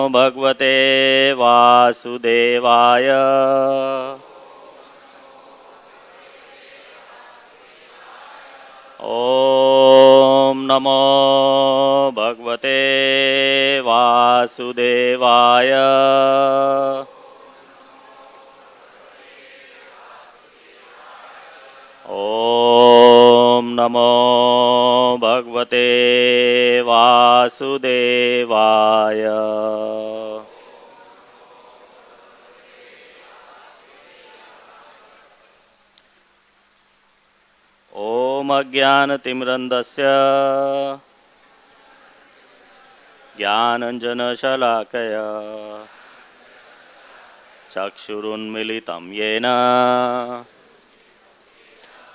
भगवते वासुदेवाय। ओम नमो भगवते वासुदेवाय। ओम नमो भगवते वासुदेवाय। ओम अज्ञानतिमिरन्धस्य ज्ञानाञ्जनशलाकया चक्षुरुन्मीलितं येन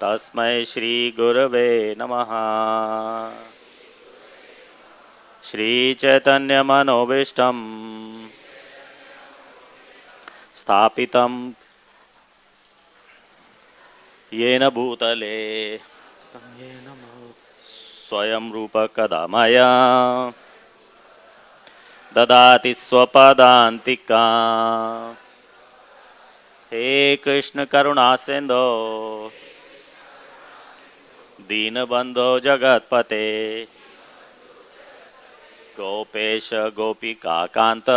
तस्मै श्रीगुरवे नमः। श्रीचैतन्यमनोभीष्टं स्थापितं येन भूतले स्वयं रूप कदा मया ददाति स्वपदान्तिका। हे कृष्ण करुणा सिंधो दीनबंधो जगत्पते गोपेश गोपिका कांत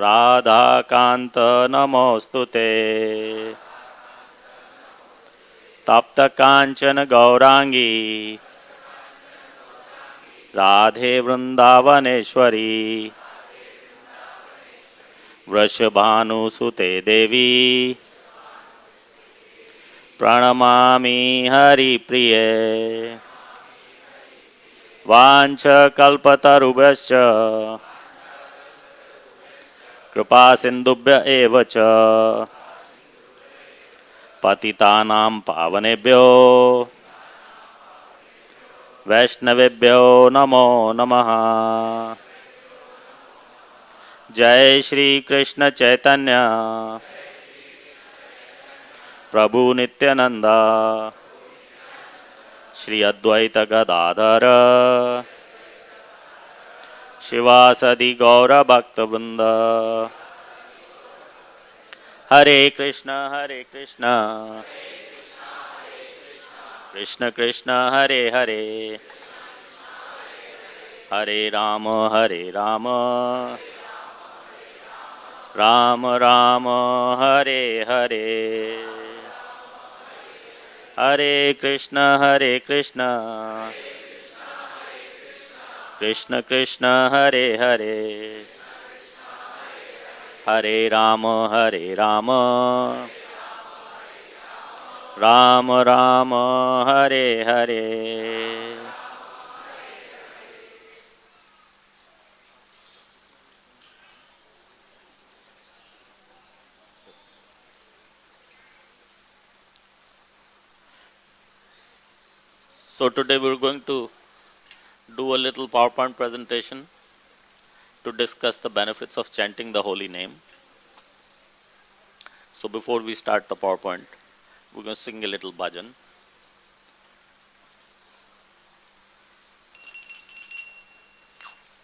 राधाकांत नमोस्तुते। तप्त कांचन गौरांगी राधे वृंदावनेश्वरी वृषभानुसुते देवी प्रणमामि हरिप्रिये। वाञ्छकल्पतरुभ्यश्च कृपा सिन्धुभ्य एव च पतितानां पावनेभ्यो वैष्णवेभ्यो नमो नमः। जय श्री कृष्ण चैतन्य प्रभु नित्यानंद श्री अद्वैत गदाधर शिवासदि गौर भक्तवृंद। हरे कृष्ण कृष्ण कृष्ण हरे हरे हरे राम राम राम हरे हरे। हरे Krishna Krishna Krishna Hare Hare Hare Ram Ram Ram Hare Hare. So today we are going to do a little PowerPoint presentation to discuss the benefits of chanting the holy name. So before we start the PowerPoint, we're going to sing a little bhajan.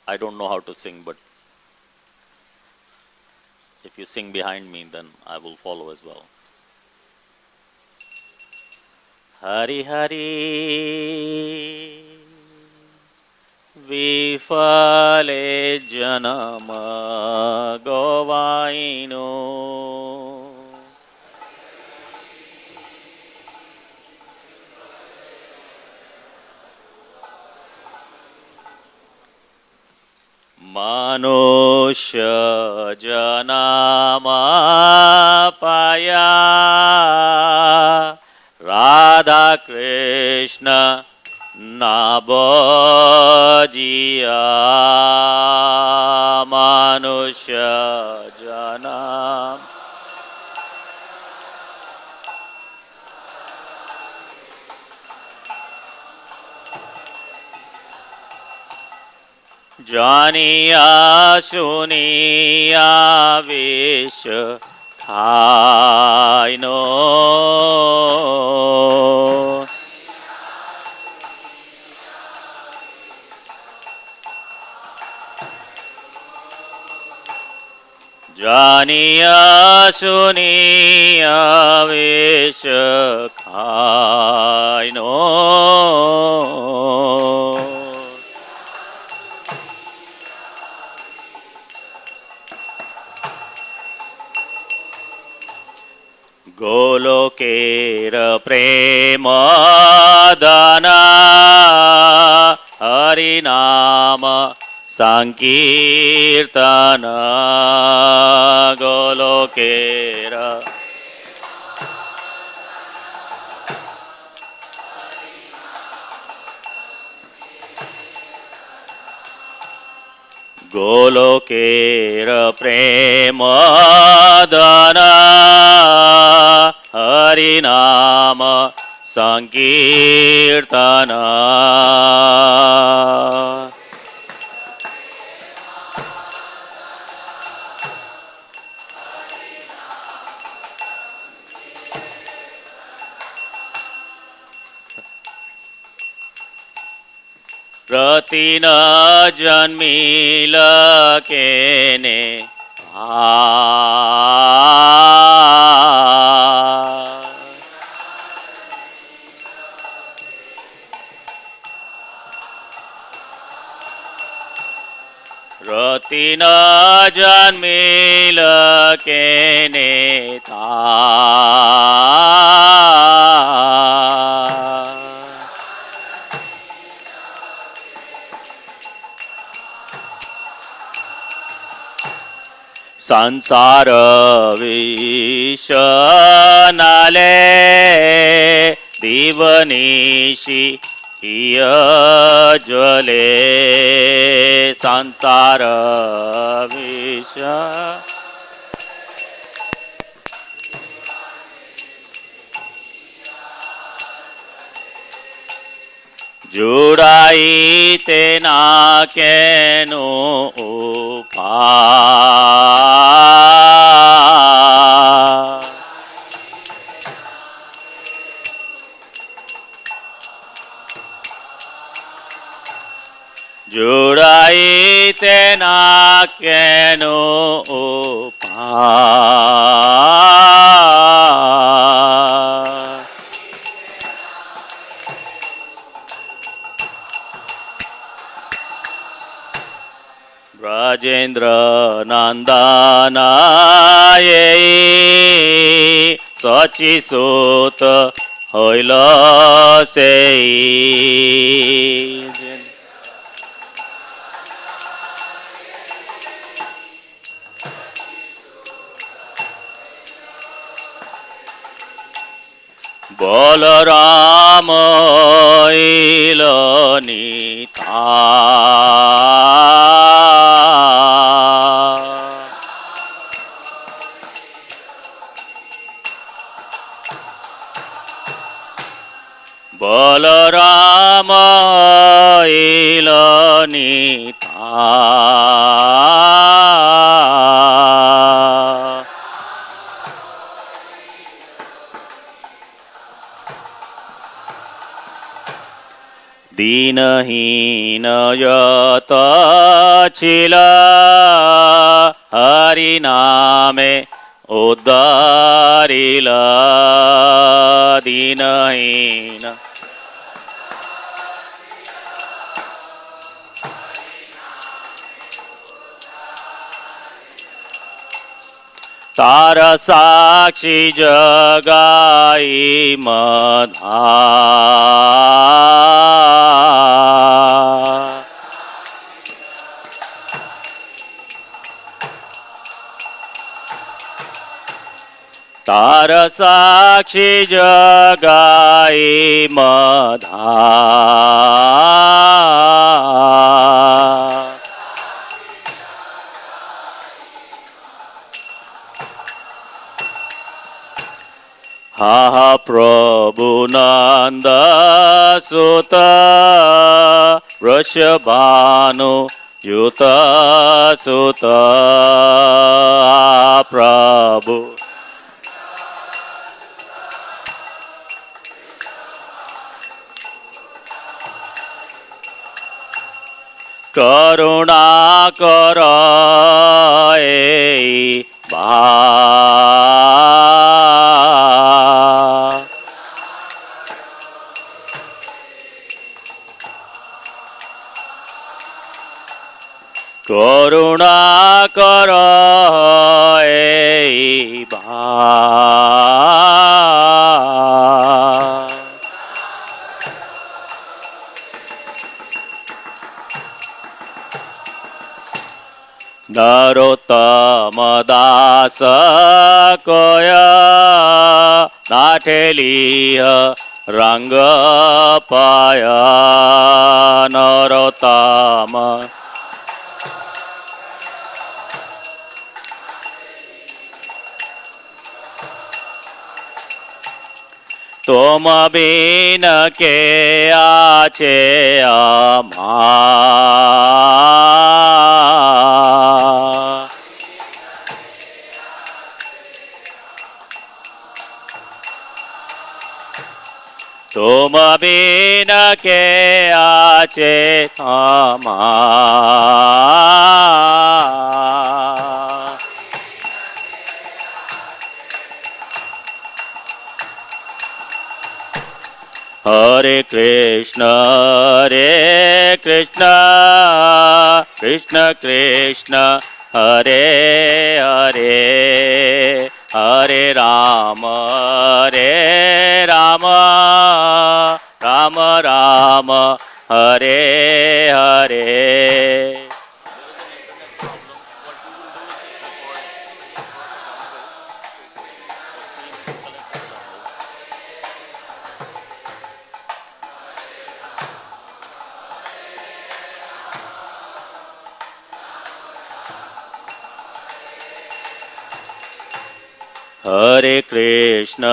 I don't know how to sing, but if you sing behind me, then I will follow as well. Hari Hari Vifale Janama Govaino Manusya Janama Paya Radha Krishna Nabojiya Manusya Janam Janiya Shuniya Vish Khaino Janiya Suniya Vishakhaino Golokera Premadana Harinama Sankirtana Golokera Golokera Premadana Harinama Sankirtana Ratina Janmila Kene Ratina Janmila Kene Sansara Vishanale Divanishi Hiya Jale Sansara Visha Jurai tena kenu upa Jurai tena kenu upa Rajendra Nandana Ye Sachi Sota Hoila Sei Balarama Ilanita Balarama Ilanita Dinahina Yata Chila Hariname Udarila Dinahina Tara Sakshi Jagai Madha Tara Sakshi Jagai Madha Ha Prabhu Nanda Sutta Rishabhanu Yuta Sutta Prabhu Karuna Kara এই বা করুণা কর এই বা नरोत्तम दास कोय नाठेलिह रंग पाय नरोत्तम तुम बिन के आचे अमा तुम बिन के आचे अमा हरे कृष्ण कृष्ण कृष्ण हरे हरे हरे राम राम राम हरे हरे हरे कृष्ण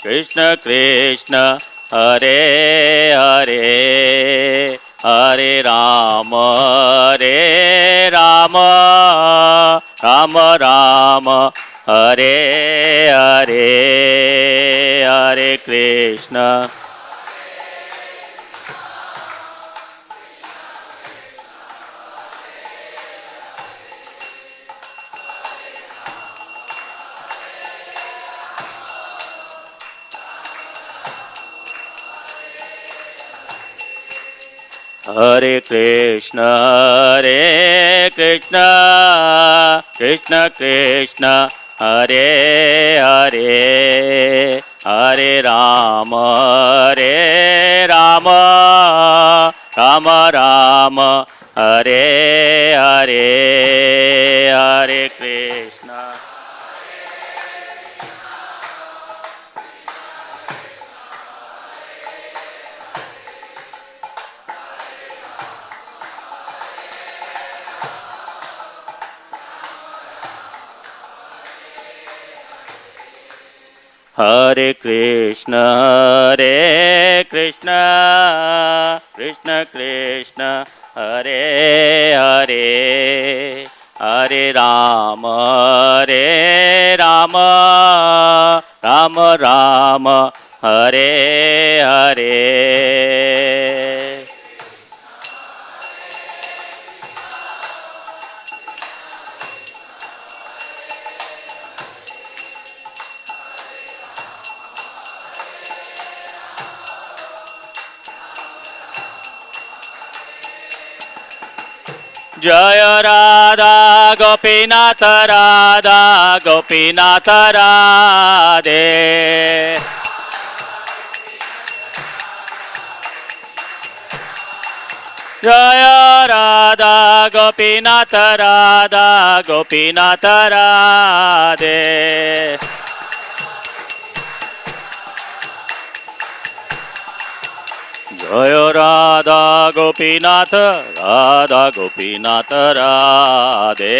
कृष्ण कृष्ण हरे हरे हरे राम राम राम हरे हरे हरे कृष्ण हरे कृष्ण कृष्ण कृष्ण हरे हरे हरे राम राम राम हरे हरे हरे कृष्ण हरे कृष्ण कृष्ण कृष्ण हरे हरे हरे राम राम हरे हरे जय राधा गोपीनाथ राधे जय राधा गोपीनाथ राधे जय राधा गोपीनाथ राधे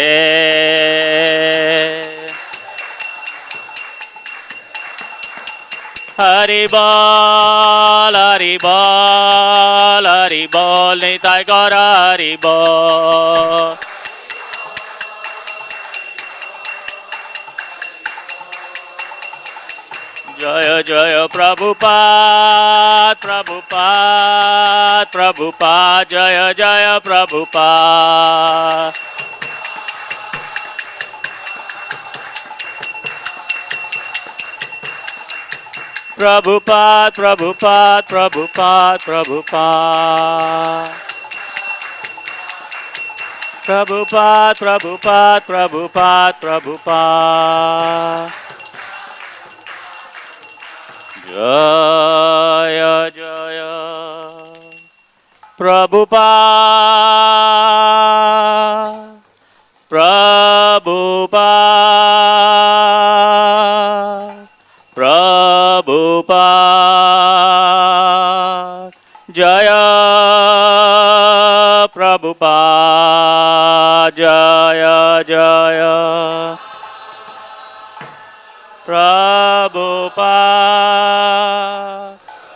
हरि बोल निताय गौर हरि बोल जय Jaya Jaya Prabhupada, Prabhupada, Prabhupada, Jaya Jaya Prabhupada. Prabhupada, Prabhupada, Prabhupada, Prabhupada. Prabhupada, Prabhupada, Prabhupada, Prabhupada. Jaya Jaya Prabhupada, Prabhupada, Prabhupada. Jaya Prabhupada, Jaya Jaya Prabhupada,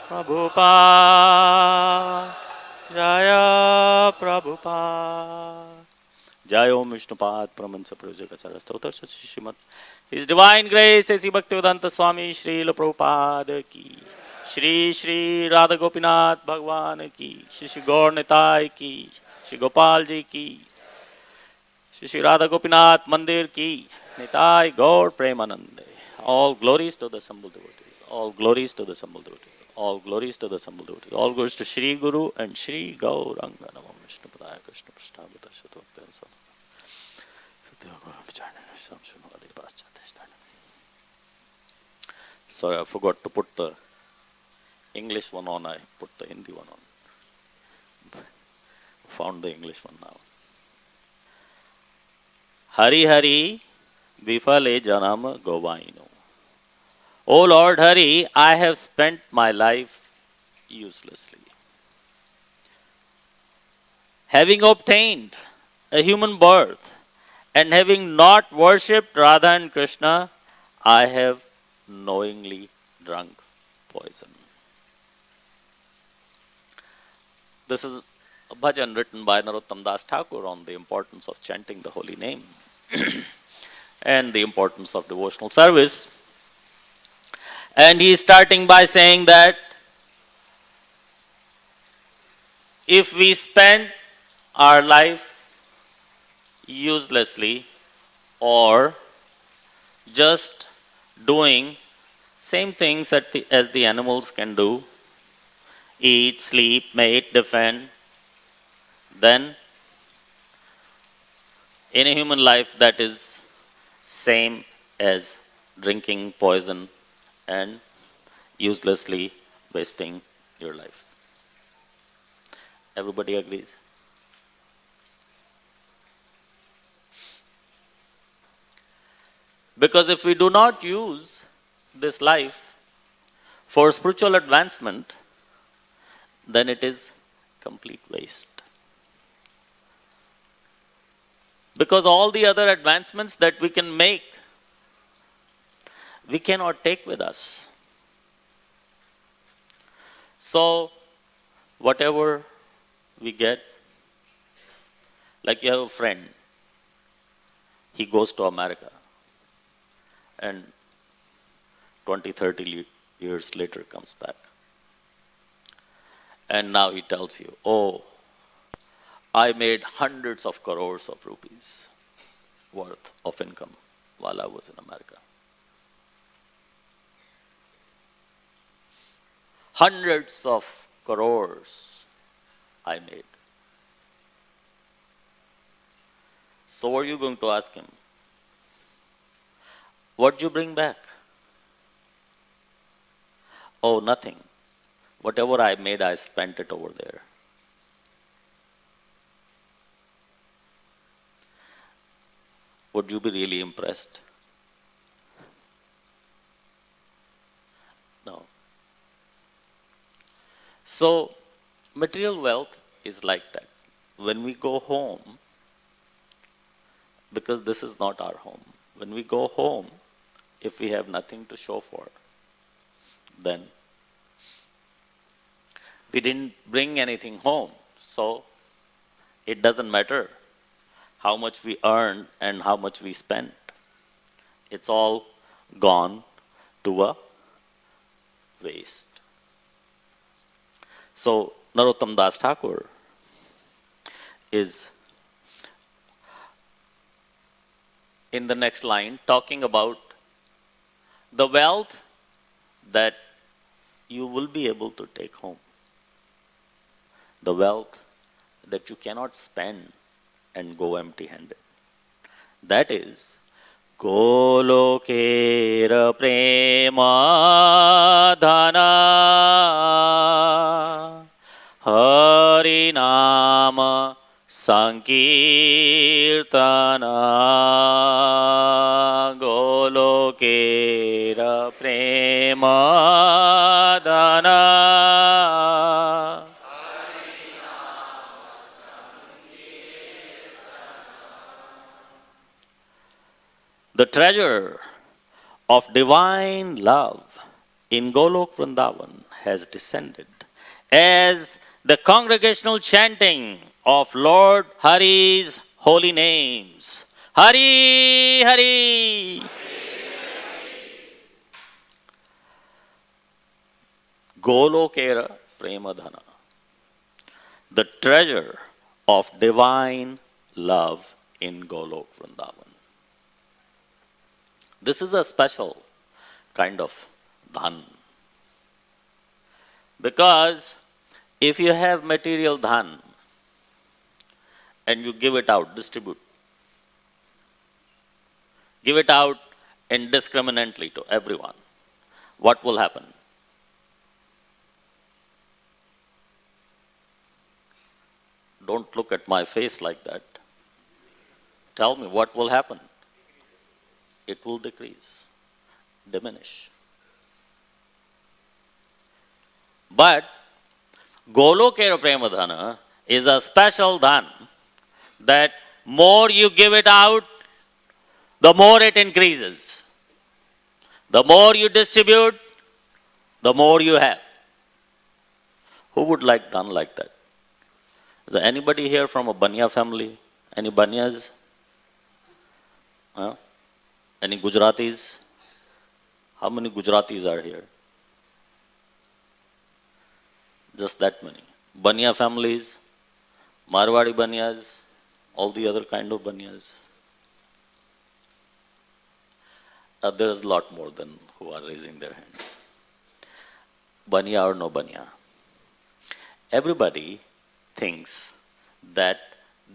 Prabhupada, Jaya Prabhupada. Jai Om Vishnupad Pramansa Prajagachara Stotar Shrimat. His Divine Grace A.C. Bhaktivedanta Swami Srila Prabhupada ki. Shri Shri Radha Gopinath Bhagwan ki. Shri Shri Gaur Nitai ki. Shri Gopal ji ki. Shri Shri Radha Gopinath Mandir ki. Nitai Gaur Premanande. All glories to the assembled devotees. All glories to the assembled devotees. All glories to the assembled devotees. All glories to Shri Guru and Shri Gauranga. Namo Vishnu Padaya Krishna Prashnabhata Shatokta Sorry, I forgot to put the English one on. I put the Hindi one on. Found the English one now. Hari Hari Vifale Janam Govaino. O Lord Hari, I have spent my life uselessly. Having obtained a human birth and having not worshipped Radha and Krishna, I have knowingly drunk poison. This is a bhajan written by Narottam Das Thakur on the importance of chanting the holy name and the importance of devotional service. And he is starting by saying that if we spend our life uselessly or just doing same things as the animals can do, eat, sleep, mate, defend, then in a human life that is same as drinking poison and uselessly wasting your life. Everybody agrees? Because if we do not use this life for spiritual advancement, then it is complete waste. Because all the other advancements that we can make, we cannot take with us. So, whatever we get, like you have a friend, he goes to America and 20, 30 years later comes back. And now he tells you, oh, I made hundreds of crores of rupees worth of income while I was in America. Hundreds of crores I made. So what are you going to ask him? What did you bring back? Oh, nothing. Whatever I made, I spent it over there. Would you be really impressed? No. So, material wealth is like that. When we go home, because this is not our home, when we go home, if we have nothing to show for, then we didn't bring anything home. So, it doesn't matter how much we earned and how much we spent. It's all gone to a waste. So Narottam Das Thakur is in the next line talking about the wealth that you will be able to take home. The wealth that you cannot spend and go empty-handed. That is Golokera Prema Dhana Harinama Sankirtana Golokera Prema Dhana. The treasure of divine love in Golok Vrindavan has descended as the congregational chanting of Lord Hari's holy names. Hari, Hari. Golokera Premadhana. The treasure of divine love in Golok Vrindavan. This is a special kind of dhan. Because if you have material dhan and you give it out, distribute, give it out indiscriminately to everyone, what will happen? Don't look at my face like that. Tell me what will happen. It will decrease, diminish. But Golokera Premadhana is a special dhan that more you give it out, the more it increases. The more you distribute, the more you have. Who would like dhan like that? Is there anybody here from a Banya family? Any Banyas? Huh? Any Gujaratis? How many Gujaratis are here? Just that many. Banya families, Marwadi Banyas, all the other kind of Banyas. There's a lot more than who are raising their hands. Banya or no Banya. Everybody thinks that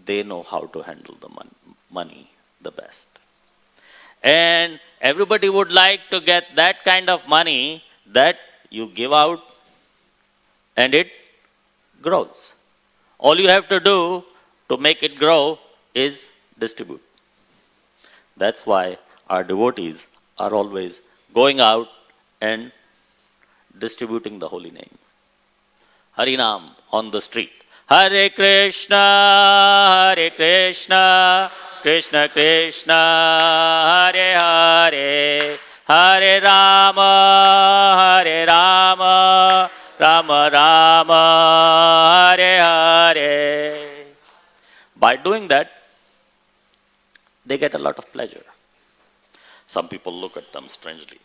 they know how to handle the money the best. And everybody would like to get that kind of money that you give out and it grows. All you have to do to make it grow is distribute. That's why our devotees are always going out and distributing the holy name. Harinam on the street. Hare Krishna, Hare Krishna, Krishna Krishna, Hare Hare, Hare Rama, Hare Rama, Rama Rama, Hare Hare. By doing that, they get a lot of pleasure. Some people look at them strangely.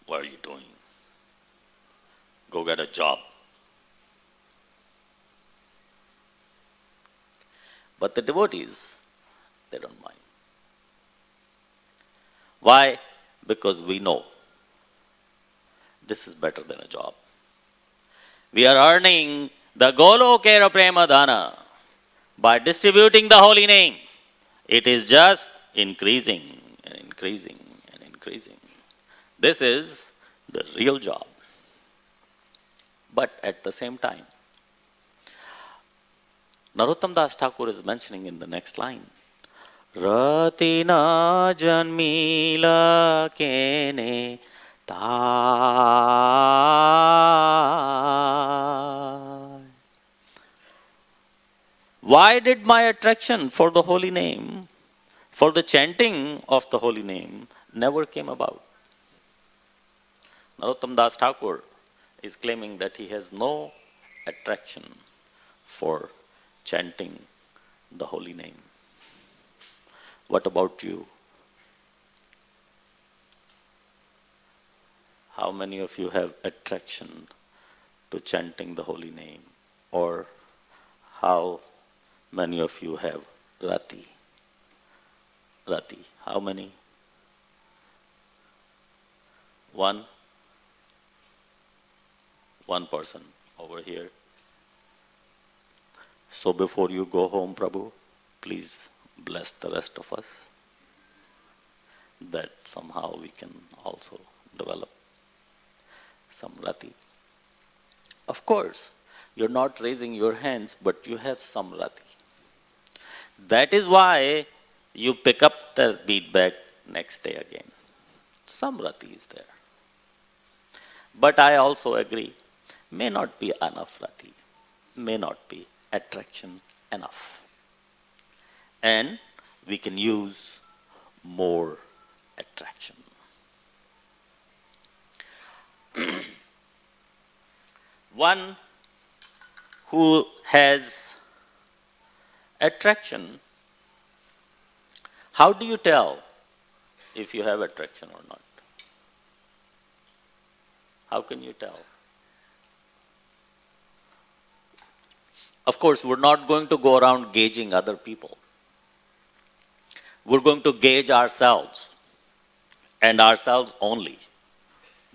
What are you doing? Go get a job. But the devotees, they don't mind. Why? Because we know this is better than a job. We are earning the Golokera Premadhana by distributing the holy name. It is just increasing and increasing and increasing. This is the real job. But at the same time, Narottam Das Thakur is mentioning in the next line, Ratina janmila kene ta. Why did my attraction for the holy name, for the chanting of the holy name, never came about? Narottam Das Thakur is claiming that he has no attraction for chanting the holy name. What about you? How many of you have attraction to chanting the holy name? Or how many of you have rati? Rati, how many? One person over here. So before you go home, Prabhu, please bless the rest of us, that somehow we can also develop some rati. Of course, you're not raising your hands, but you have some rati. That is why you pick up the bead bag next day again. Some rati is there. But I also agree, may not be enough rati, may not be attraction enough. And we can use more attraction. One who has attraction, how do you tell if you have attraction or not? How can you tell? Of course, we're not going to go around gauging other people. We're going to gauge ourselves, and ourselves only,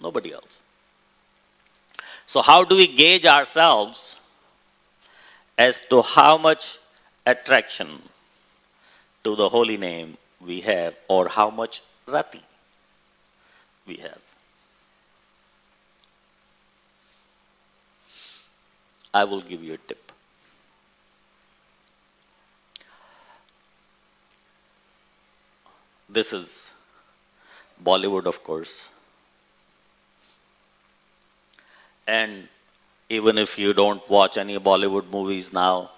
nobody else. So how do we gauge ourselves as to how much attraction to the holy name we have, or how much rati we have? I will give you a tip. This is Bollywood, of course. And even if you don't watch any Bollywood movies now,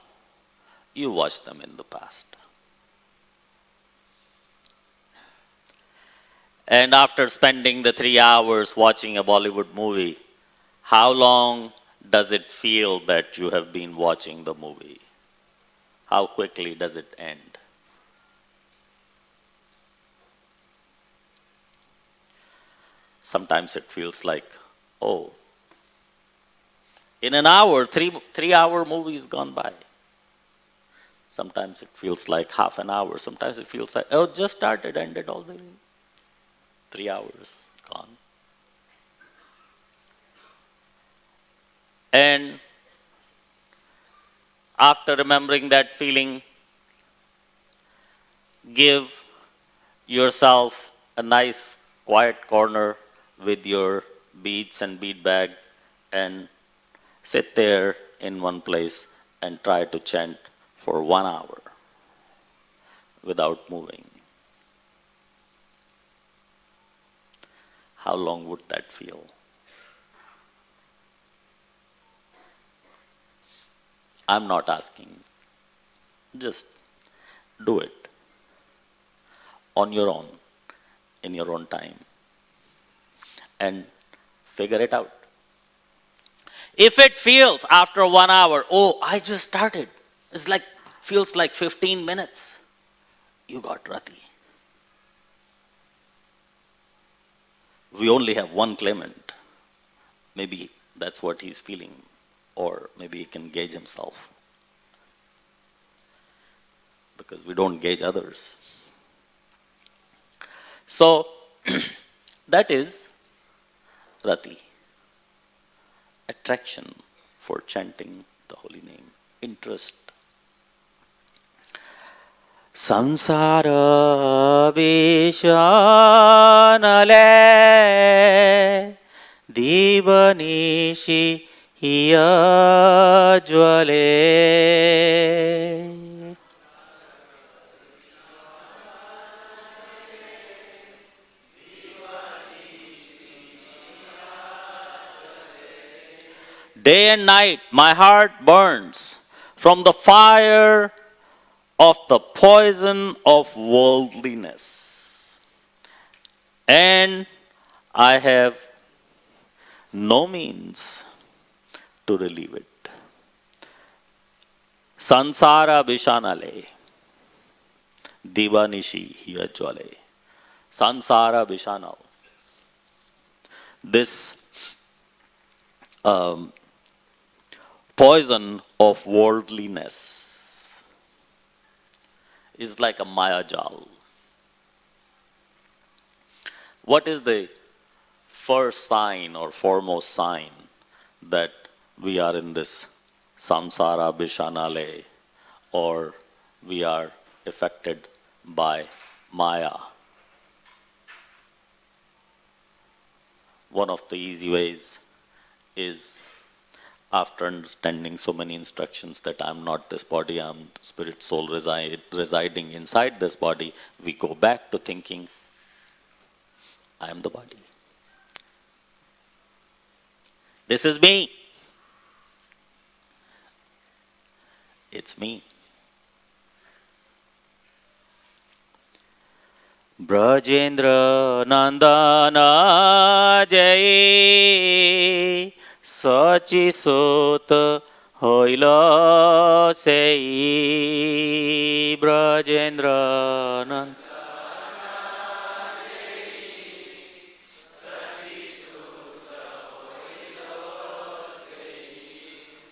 you watched them in the past. And after spending the 3 hours watching a Bollywood movie, how long does it feel that you have been watching the movie? How quickly does it end? Sometimes it feels like, oh, in an hour, 3-hour movie is gone by. Sometimes it feels like half an hour. Sometimes it feels like, oh, just started, ended already. 3 hours gone. And after remembering that feeling, give yourself a nice quiet corner with your beads and bead bag and sit there in one place and try to chant for 1 hour without moving. How long would that feel? I'm not asking. Just do it on your own, in your own time, and figure it out. If it feels after 1 hour, oh, I just started, it's like, feels like 15 minutes, you got rati. We only have one claimant. Maybe that's what he's feeling, or maybe he can gauge himself, because we don't gauge others. So, that is rati, attraction for chanting the holy name, interest. Sansara vishanale divanishi hiya jwale. Day and night my heart burns from the fire of the poison of worldliness, and I have no means to relieve it. Sansara vishanale divanishi hiya jwale. Sansara vishanal. this poison of worldliness is like a Maya jal. What is the first sign or foremost sign that we are in this samsara bishanale, or we are affected by Maya? One of the easy ways is, after understanding so many instructions that I am not this body, I am spirit soul residing inside this body, we go back to thinking, I am the body. This is me. It's me. Brajendra Nandana Jai Sachi Sut Hoila Sei Brajendra Nandana.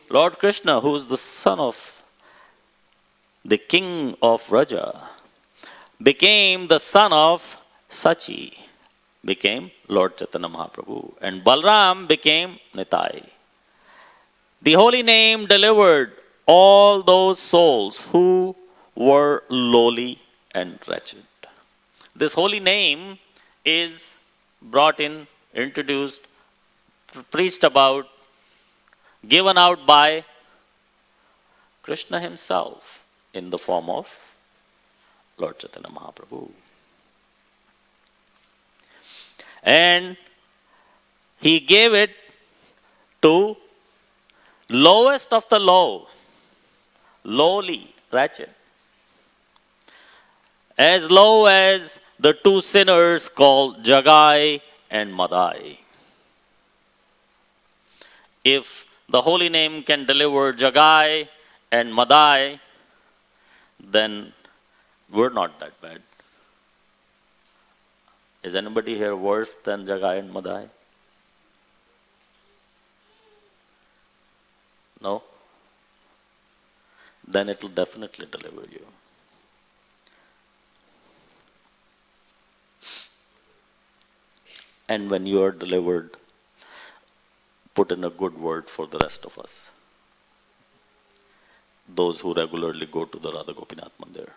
Lord Krishna, who is the son of the king of Raja, became the son of Sachi, became Lord Chaitanya Mahaprabhu, and Balram became Nitai. The holy name delivered all those souls who were lowly and wretched. This holy name is brought in, introduced, preached about, given out by Krishna himself in the form of Lord Chaitanya Mahaprabhu. And he gave it to lowest of the low, lowly, wretched. As low as the two sinners called Jagai and Madai. If the holy name can deliver Jagai and Madai, then we're not that bad. Is anybody here worse than Jagai and Madai? No? Then it will definitely deliver you. And when you are delivered, put in a good word for the rest of us. Those who regularly go to the Radha Gopinath Mandir.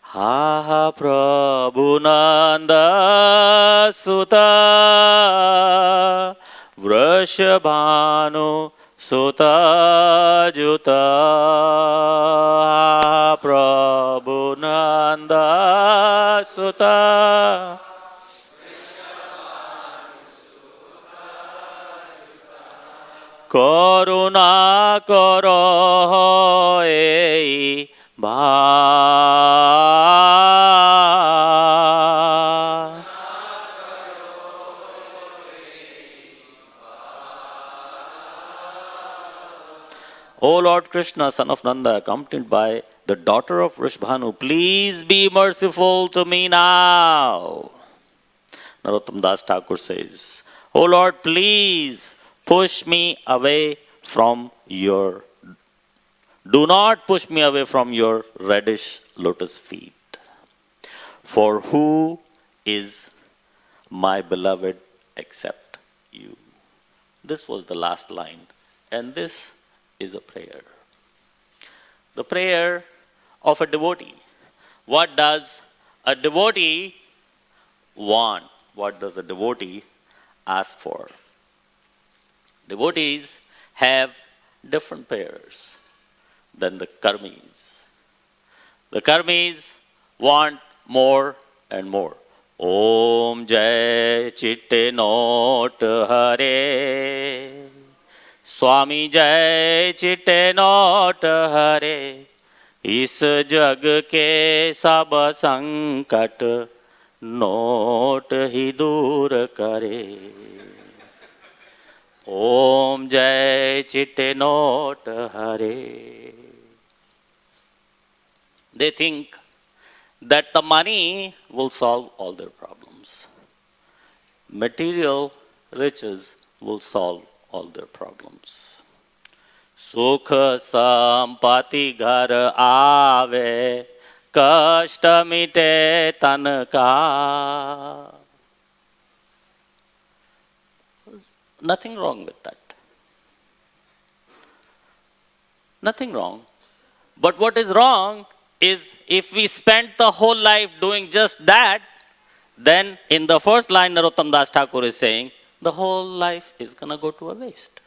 Ha ha Prabhu Nanda Sutta Vrishabhanu Sutta Juta. Ha Prabhu Nanda Sutta Karuna karo ei bha. O Lord Krishna, son of Nanda, accompanied by the daughter of Vrishabhanu, please be merciful to me now. Narottam Das Thakur says, O Lord, please push me away from your, do not push me away from your reddish lotus feet. For who is my beloved except you? This was the last line, and this is a prayer. The prayer of a devotee. What does a devotee want? What does a devotee ask for? Devotees have different prayers than the karmis. The karmis want more and more. Om Jai Chitte Not Hare. Swami Jai Chitte Not Hare. इस जग के सब संकट note ही दूर करे. Om Jai Chitte Not Hare. They think that the money will solve all their problems. material riches will solve all their problems. Sukha sampati ghar aave, kashta mite tan ka. Nothing wrong with that. Nothing wrong. But what is wrong is if we spend the whole life doing just that, then in the first line Narottam Das Thakur is saying, the whole life is going to go to a waste.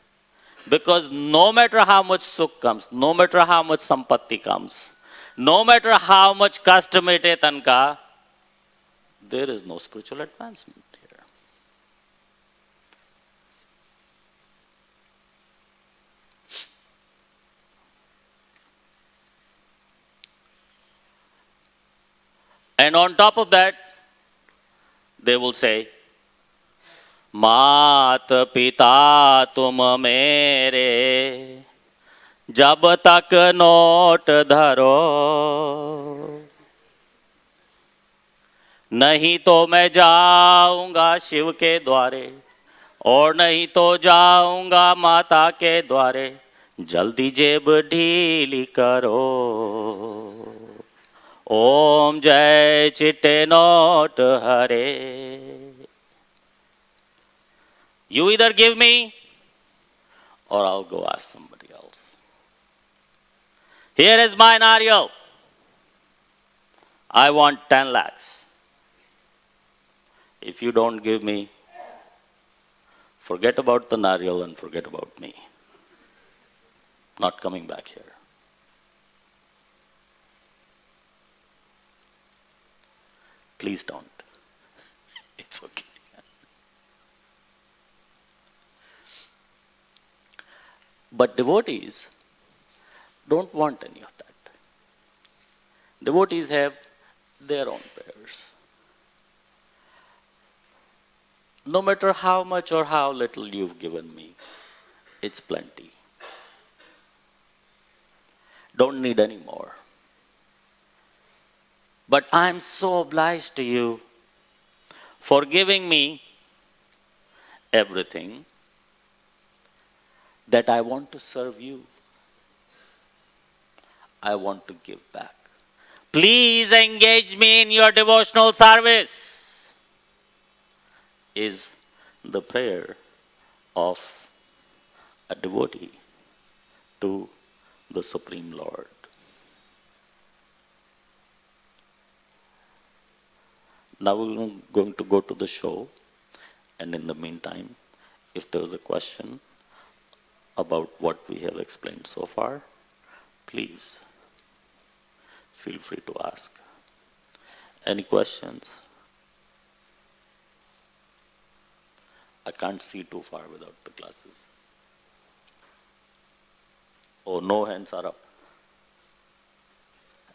Because no matter how much sukh comes, no matter how much sampatti comes, no matter how much kashta mite tanka, there is no spiritual advancement here. And on top of that, they will say, मात पिता तुम मेरे जब तक note धरो नहीं तो मैं जाऊंगा शिव के द्वारे और नहीं तो जाऊंगा माता के द्वारे जल्दी जेब ढीली करो ओम जय चिट्टे note Hare. You either give me or I'll go ask somebody else. Here is my Naryal. I want 10 lakhs. If you don't give me, forget about the Naryal and forget about me. Not coming back here. Please don't. It's okay. But devotees don't want any of that. Devotees have their own prayers. No matter how much or how little you've given me, it's plenty. Don't need any more. But I'm so obliged to you for giving me everything that I want to serve you. I want to give back. Please engage me in your devotional service, is the prayer of a devotee to the Supreme Lord. Now we're going to go to the show, and in the meantime, if there's a question about what we have explained so far, please feel free to ask. Any questions? I can't see too far without the glasses. Oh, no hands are up.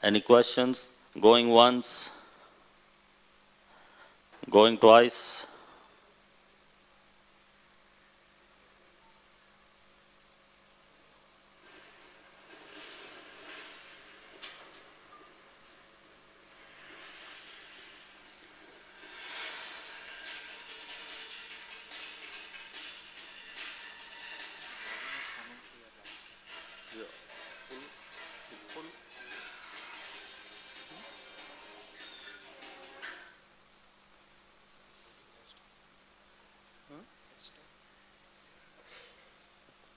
Any questions? Going once? Going twice?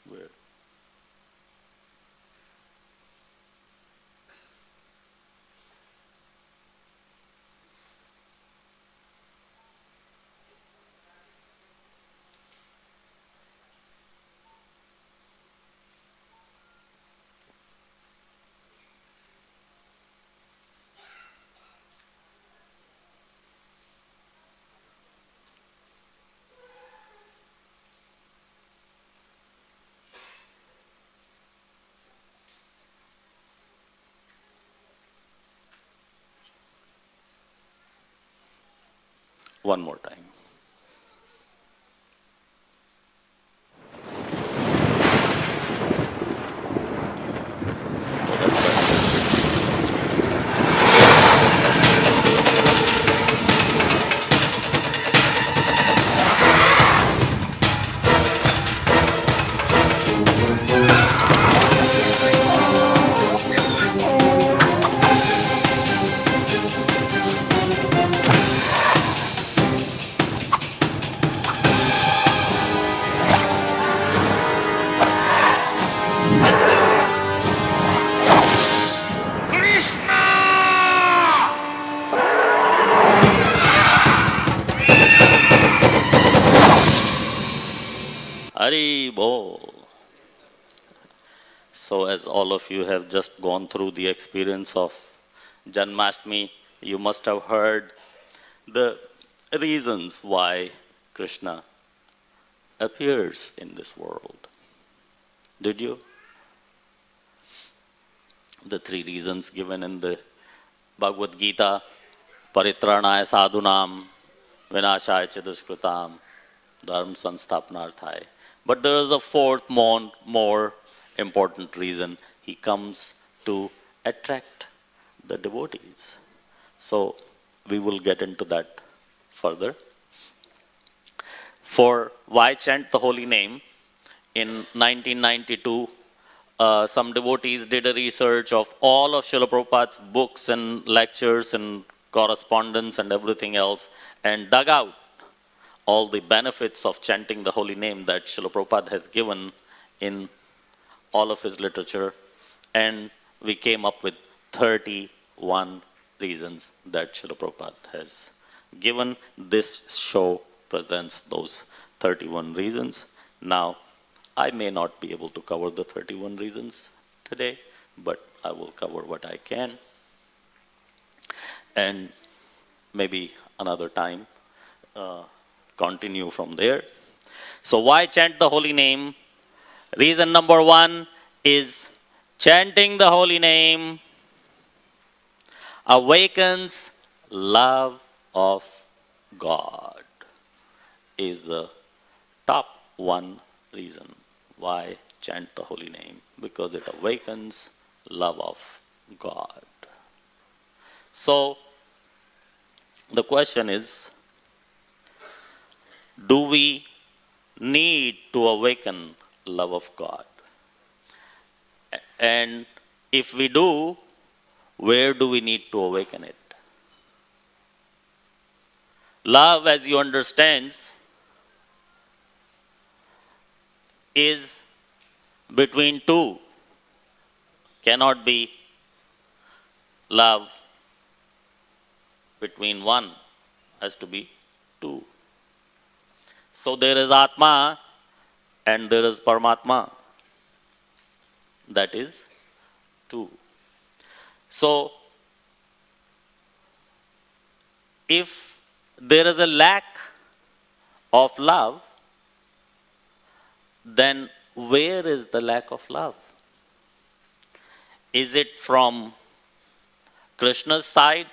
Where? One more time. So as all of you have just gone through the experience of Janmashtami, you must have heard the reasons why Krishna appears in this world. Did you? The three reasons given in the Bhagavad Gita: Paritranaya sadhunam, vinashaya chaduskritam, dharma sanstapnarthaya. But there is a fourth, more important reason. He comes to attract the devotees. So we will get into that further. For why chant the holy name? In 1992, some devotees did a research of all of Srila Prabhupada's books and lectures and correspondence and everything else, and dug out all the benefits of chanting the holy name that Srila Prabhupada has given in all of his literature, and we came up with 31 reasons that Srila Prabhupada has given. This show presents those 31 reasons. Now, I may not be able to cover the 31 reasons today, but I will cover what I can. And maybe another time, continue from there. So why chant the holy name? Reason number one is chanting the holy name awakens love of God, is the top one reason why chant the holy name, because it awakens love of God. So the question is, do we need to awaken love of God? And if we do, where do we need to awaken it? Love, as you understand, is between two. Cannot be love between one. Has to be two. So there is Atma and there is Paramatma. That is two. So if there is a lack of love, then where is the lack of love? Is it from Krishna's side,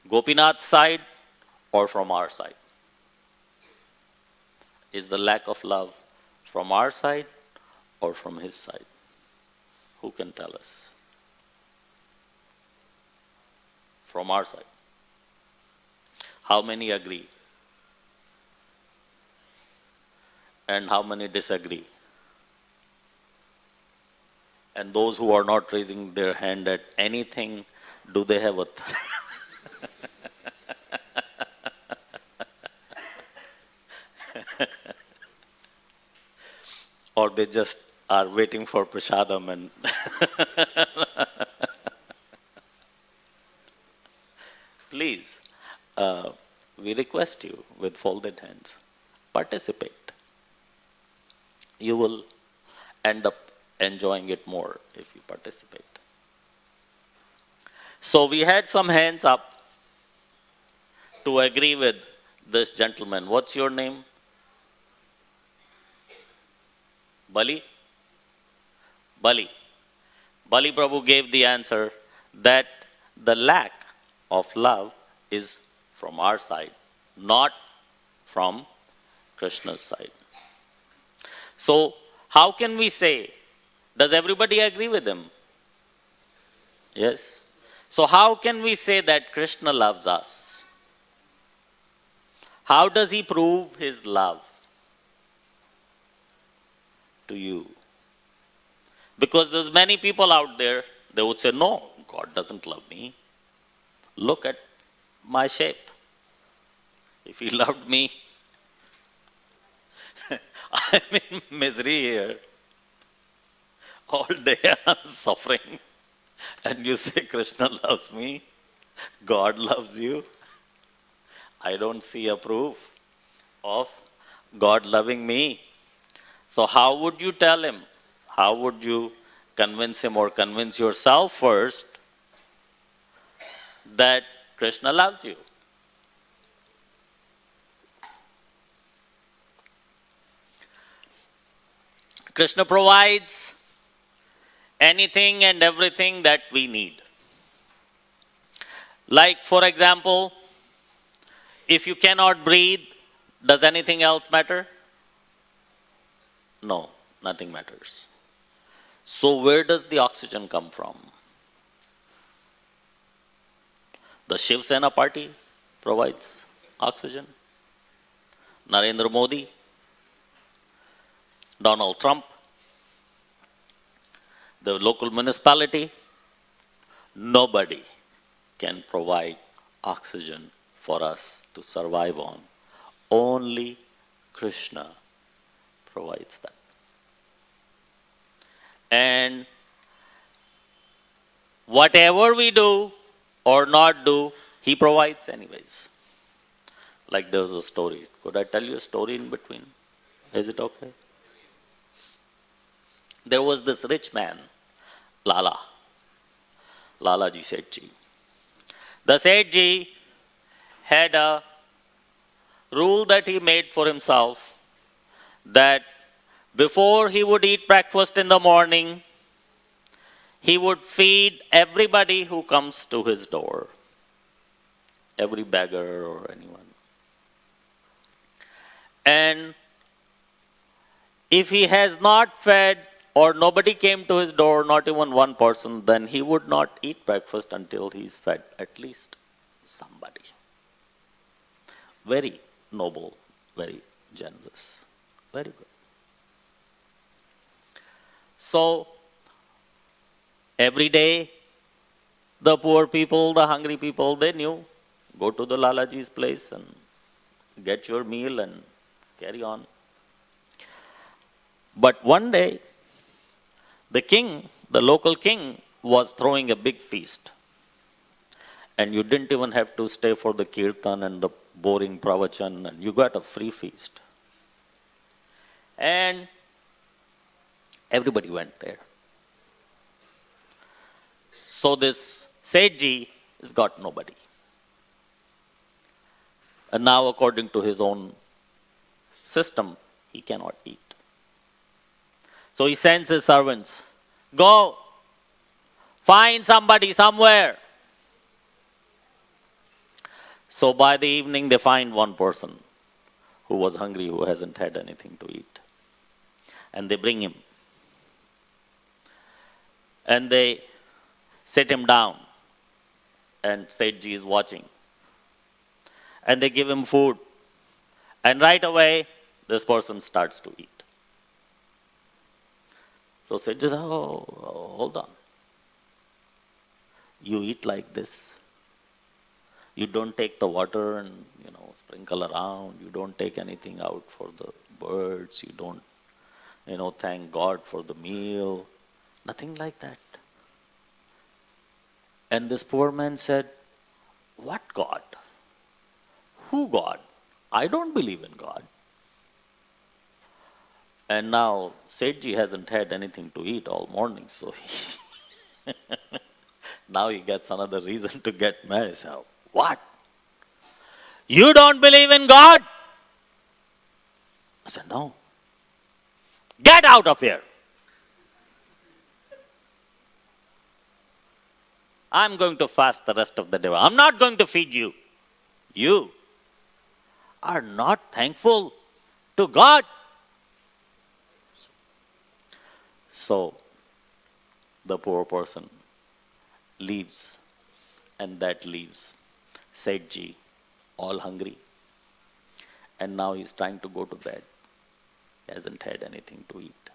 Gopinath's side, or from our side? Is the lack of love from our side or from his side? Who can tell us? From our side. How many agree? And how many disagree? And those who are not raising their hand at anything, do they have a or they just are waiting for prasadam and please, we request you with folded hands, participate. You will end up enjoying it more if you participate. So we had some hands up to agree with this gentleman. What's your name? Bali? Bali. Bali Prabhu gave the answer that the lack of love is from our side, not from Krishna's side. So how can we say, does everybody agree with him? Yes. So how can we say that Krishna loves us? How does he prove his love to you? Because there's many people out there, they would say, no, God doesn't love me. Look at my shape. If he loved me, I'm in misery here. All day I'm suffering. And you say Krishna loves me, God loves you. I don't see a proof of God loving me. So how would you tell him? How would you convince him or convince yourself first that Krishna loves you? Krishna provides anything and everything that we need. Like, for example, if you cannot breathe, does anything else matter? No, nothing matters. So where does the oxygen come from? The Shiv Sena party provides oxygen. Narendra Modi, Donald Trump, the local municipality, nobody can provide oxygen for us to survive on. Only Krishna provides that. And whatever we do or not do, he provides anyways. Like there's a story. Could I tell you a story in between? Is it okay? There was this rich man, Lalaji Sethji. The Sethji had a rule that he made for himself that before he would eat breakfast in the morning, he would feed everybody who comes to his door, every beggar or anyone. And if he has not fed or nobody came to his door, not even one person, then he would not eat breakfast until he's fed at least somebody. Very noble, very generous, very good. So, every day, the poor people, the hungry people, they knew, go to the Lalaji's place and get your meal and carry on. But one day, the king, the local king, was throwing a big feast. And you didn't even have to stay for the kirtan and the boring pravachan, and you got a free feast. And everybody went there. So this Sethji has got nobody. And now, according to his own system, he cannot eat. So he sends his servants, go, find somebody somewhere. So by the evening, they find one person who was hungry, who hasn't had anything to eat. And they bring him. And they sit him down. And Sethji is watching. And they give him food. And right away, this person starts to eat. So Sethji says, hold on. You eat like this. You don't take the water and, sprinkle around. You don't take anything out for the birds. You don't, thank God for the meal. Nothing like that. And this poor man said, what God? Who God? I don't believe in God. And now Sethji hasn't had anything to eat all morning, so now he gets another reason to get mad. He said, what? You don't believe in God? I said, no. Get out of here. I'm going to fast the rest of the day. I'm not going to feed you. You are not thankful to God. So, the poor person leaves, and that leaves Sethji all hungry. And now he's trying to go to bed. He hasn't had anything to eat.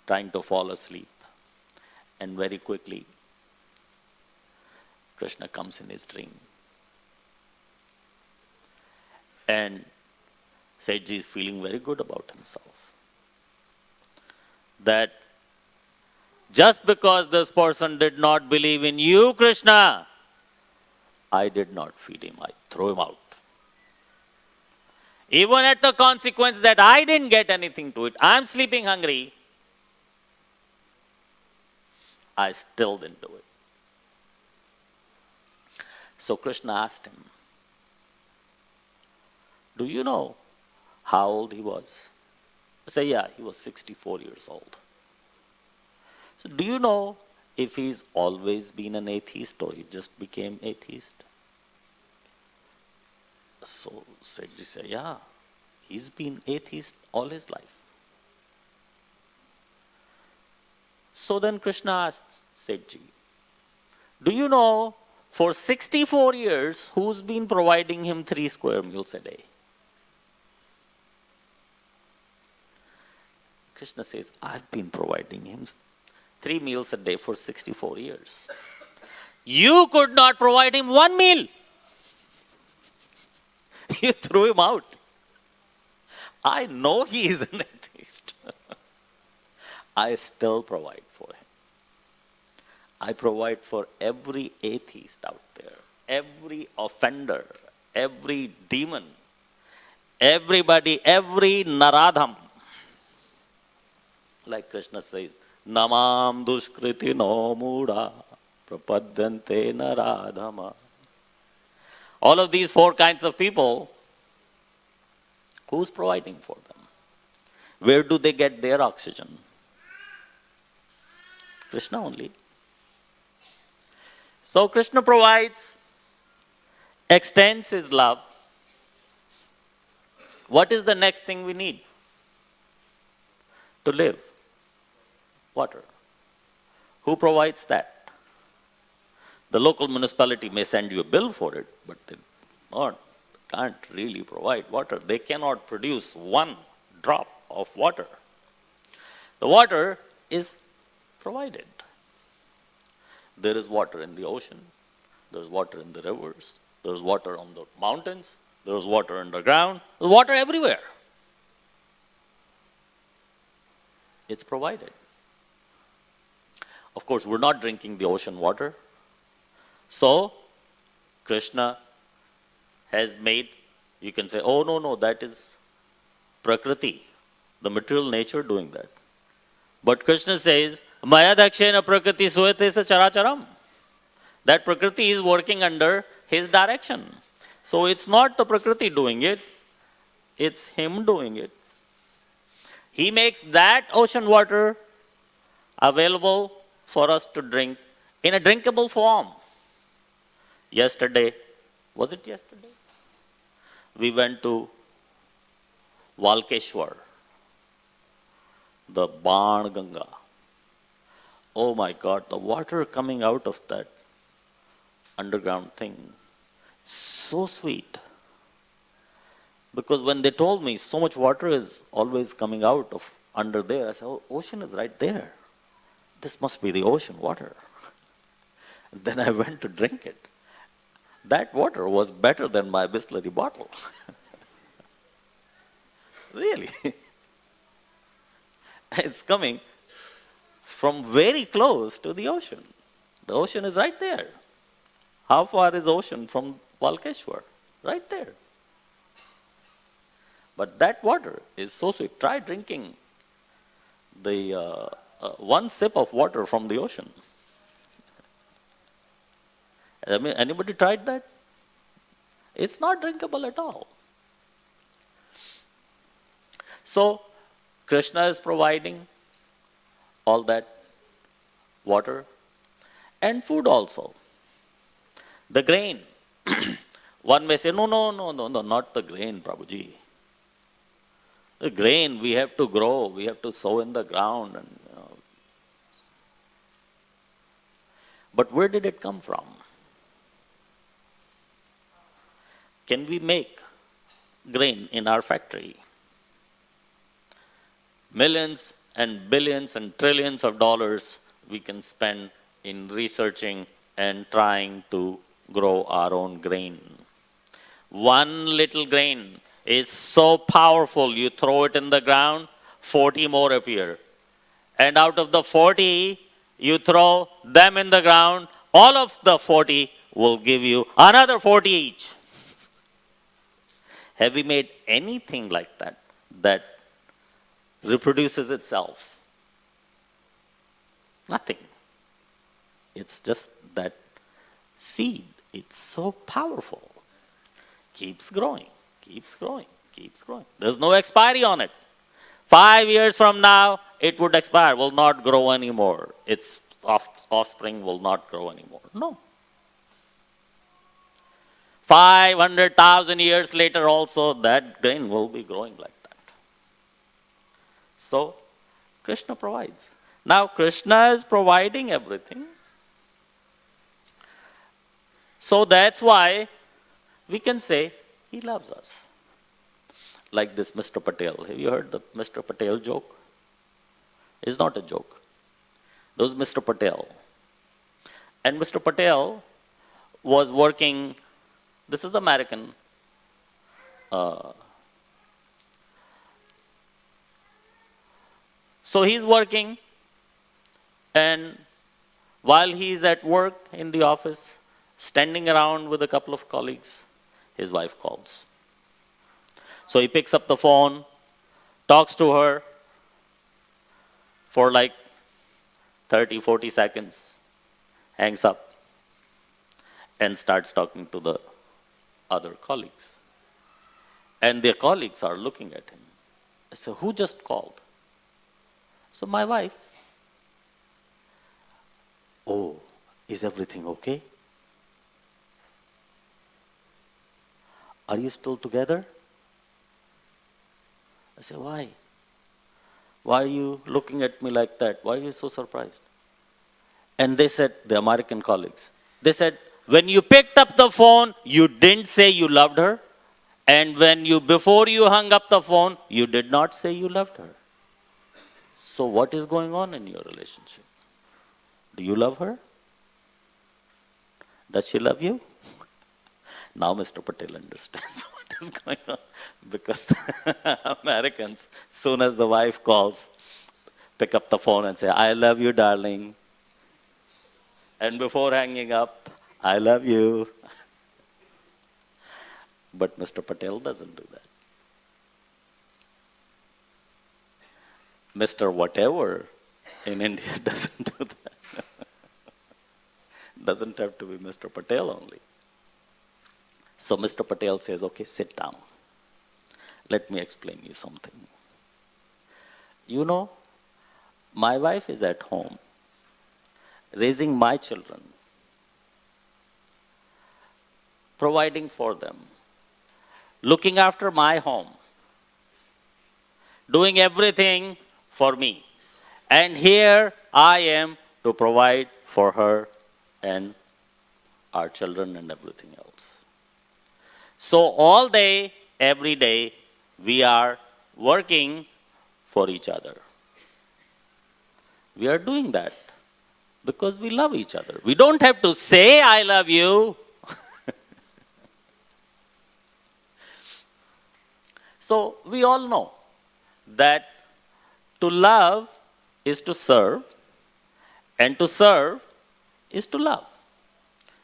Trying to fall asleep. And very quickly, Krishna comes in his dream. And Sethji is feeling very good about himself. That just because this person did not believe in you, Krishna, I did not feed him. I threw him out. Even at the consequence that I didn't get anything to eat, I'm sleeping hungry, I still didn't do it. So Krishna asked him, do you know how old he was? I said, yeah, he was 64 years old. So do you know if he's always been an atheist or he just became atheist? So Sethji said, yeah, he's been atheist all his life. So then Krishna asked Sethji, do you know for 64 years who's been providing him 3 square meals a day? Krishna says, I've been providing him 3 meals a day for 64 years. You could not provide him 1 meal. You threw him out. I know he is an atheist. I still provide for him. I provide for every atheist out there, every offender, every demon, everybody, every naradham. Like Krishna says, Namam dushkriti no muda prapadyante naradhama. All of these 4 kinds of people, who's providing for them? Where do they get their oxygen? Krishna only. So Krishna provides, extends his love. What is the next thing we need to live? Water. Who provides that? The local municipality may send you a bill for it, but they can't really provide water. They cannot produce 1 drop of water. The water is provided. There is water in the ocean. There is water in the rivers. There is water on the mountains. There is water underground. There is water everywhere. It's provided. Of course, we're not drinking the ocean water. So, Krishna has made, you can say, oh no, that is Prakriti, the material nature doing that. But Krishna says, Maya dakshena Prakriti suete sa characharam. That Prakriti is working under his direction. So it's not the Prakriti doing it, it's him doing it. He makes that ocean water available for us to drink in a drinkable form. Yesterday, was it yesterday? We went to Valkeshwar, the Ban Ganga. Oh my God, the water coming out of that underground thing, so sweet. Because when they told me so much water is always coming out of under there, I said, oh, ocean is right there. This must be the ocean water. And then I went to drink it. That water was better than my Bisleri bottle. Really. It's coming from very close to the ocean. The ocean is right there. How far is ocean from Valkeshwar? Right there. But that water is so sweet. Try drinking the 1 sip of water from the ocean. I mean, anybody tried that? It's not drinkable at all. So, Krishna is providing all that water and food also. The grain. One may say, no, not the grain, Prabhuji. The grain we have to grow, we have to sow in the ground. And, But where did it come from? Can we make grain in our factory? Millions and billions and trillions of dollars we can spend in researching and trying to grow our own grain. 1 little grain is so powerful, you throw it in the ground, 40 more appear. And out of the 40, you throw them in the ground, all of the 40 will give you another 40 each. Have we made anything like that, that reproduces itself? Nothing. It's just that seed. It's so powerful. Keeps growing, keeps growing, keeps growing. There's no expiry on it. 5 years from now, it would expire, will not grow anymore. Its offspring will not grow anymore. No. 500,000 years later also, that grain will be growing like that. So, Krishna provides. Now, Krishna is providing everything. So that's why we can say he loves us. Like this Mr. Patel. Have you heard the Mr. Patel joke? It's not a joke. There was Mr. Patel. And Mr. Patel was working, this is American, so he's working, and while he's at work in the office, standing around with a couple of colleagues, his wife calls. So he picks up the phone, talks to her for like 30, 40 seconds, hangs up, and starts talking to the other colleagues. And their colleagues are looking at him. I say, who just called? So my wife. Oh, is everything okay? Are you still together? I say, why? Why are you looking at me like that? Why are you so surprised? And they said, the American colleagues, they said, when you picked up the phone, you didn't say you loved her. And before you hung up the phone, you did not say you loved her. So what is going on in your relationship? Do you love her? Does she love you? Now Mr. Patel understands what is going on. Because the Americans, soon as the wife calls, pick up the phone and say, I love you, darling. And before hanging up, I love you. But Mr. Patel doesn't do that. Mr. Whatever in India doesn't do that. Doesn't have to be Mr. Patel only. So Mr. Patel says, okay, sit down. Let me explain you something. You know, my wife is at home, raising my children, providing for them, looking after my home, doing everything for me. And here I am to provide for her and our children and everything else. So all day, every day, we are working for each other. We are doing that because we love each other. We don't have to say, I love you. So we all know that to love is to serve, and to serve is to love.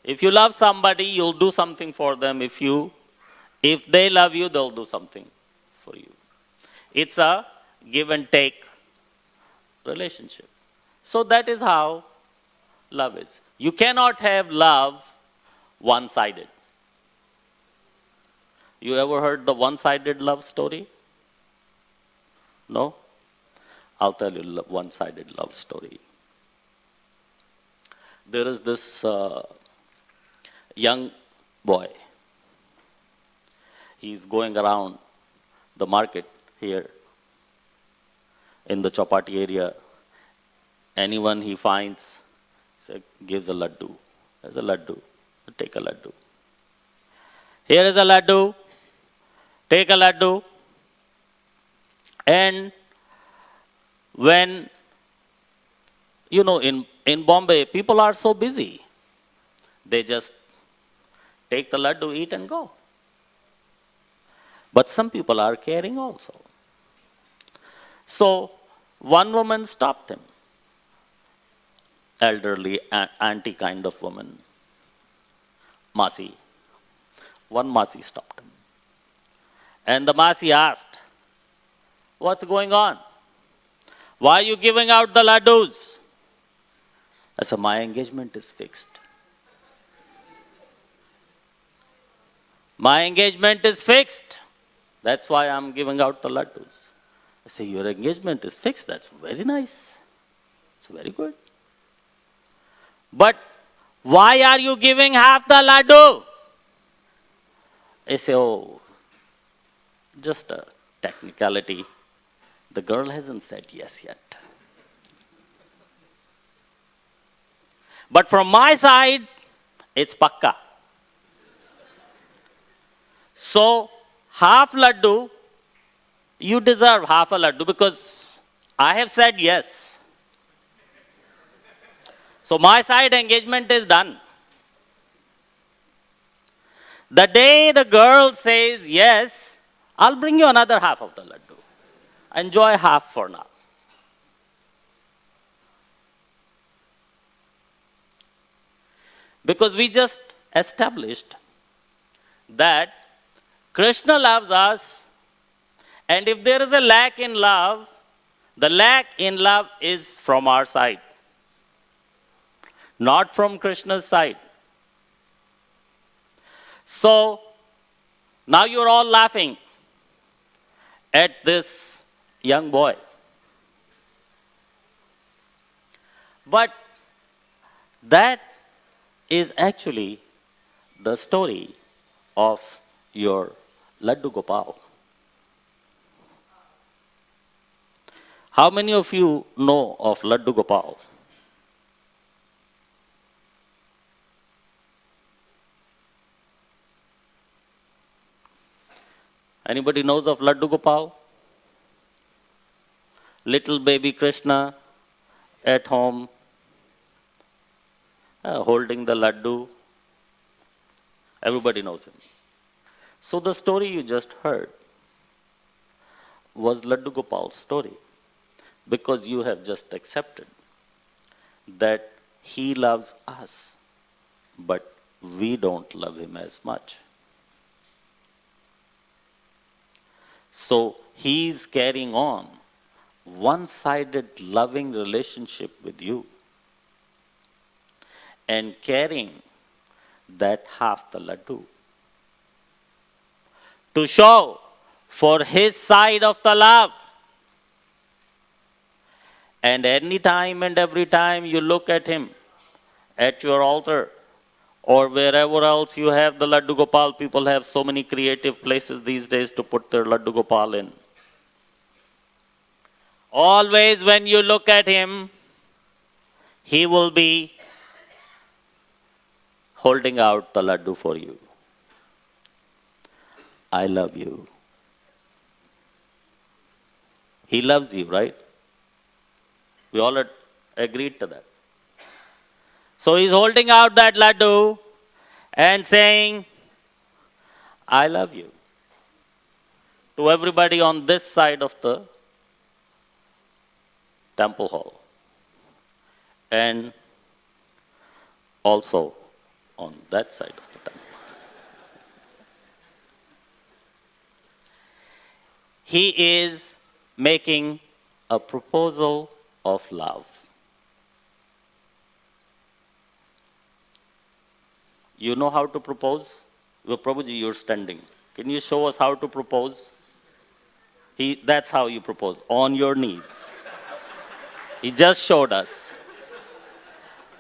If you love somebody, you'll do something for them. If they love you, they'll do something for you. It's a give and take relationship. So that is how love is. You cannot have love one-sided. You ever heard the one-sided love story? No? I'll tell you one-sided love story. There is this young boy. He's going around the market here in the Chowpatty area. Anyone he finds gives a laddu. There's a laddu. Take a laddu. Here is a laddu. Take a laddu. And when, in Bombay, people are so busy. They just take the laddu, eat and go. But some people are caring also. So one woman stopped him. Elderly, auntie kind of woman. Masi. One Masi stopped him. And the Masi asked, what's going on? Why are you giving out the laddus? I said, my engagement is fixed. My engagement is fixed. That's why I'm giving out the laddus. I say, your engagement is fixed. That's very nice. It's very good. But why are you giving half the laddu? I say, oh, just a technicality. The girl hasn't said yes yet. But from my side, it's pakka. So, half laddu, you deserve half a laddu because I have said yes. So, my side engagement is done. The day the girl says yes, I'll bring you another half of the laddu. Enjoy half for now. Because we just established that Krishna loves us, and if there is a lack in love, the lack in love is from our side, not from Krishna's side. So, now you're all laughing at this young boy. But that is actually the story of your Laddu Gopal. How many of you know of Laddu Gopal? Anybody knows of Laddu Gopal? Little baby Krishna at home, holding the laddu. Everybody knows him. So the story you just heard was Laddu Gopal's story, because you have just accepted that he loves us, but we don't love him as much. So he's carrying on one-sided loving relationship with you and carrying that half the laddu to show for his side of the love. And any time and every time you look at him at your altar or wherever else you have the Laddu Gopal, people have so many creative places these days to put their Laddu Gopal in. Always when you look at him, he will be holding out the laddu for you. I love you. He loves you, right? We all agreed to that. So he's holding out that laddu and saying, I love you, to everybody on this side of the temple hall and also on that side of the temple. He is making a proposal of love. You know how to propose? Well, Prabhuji, you're standing. Can you show us how to propose? That's how you propose, on your knees. He just showed us.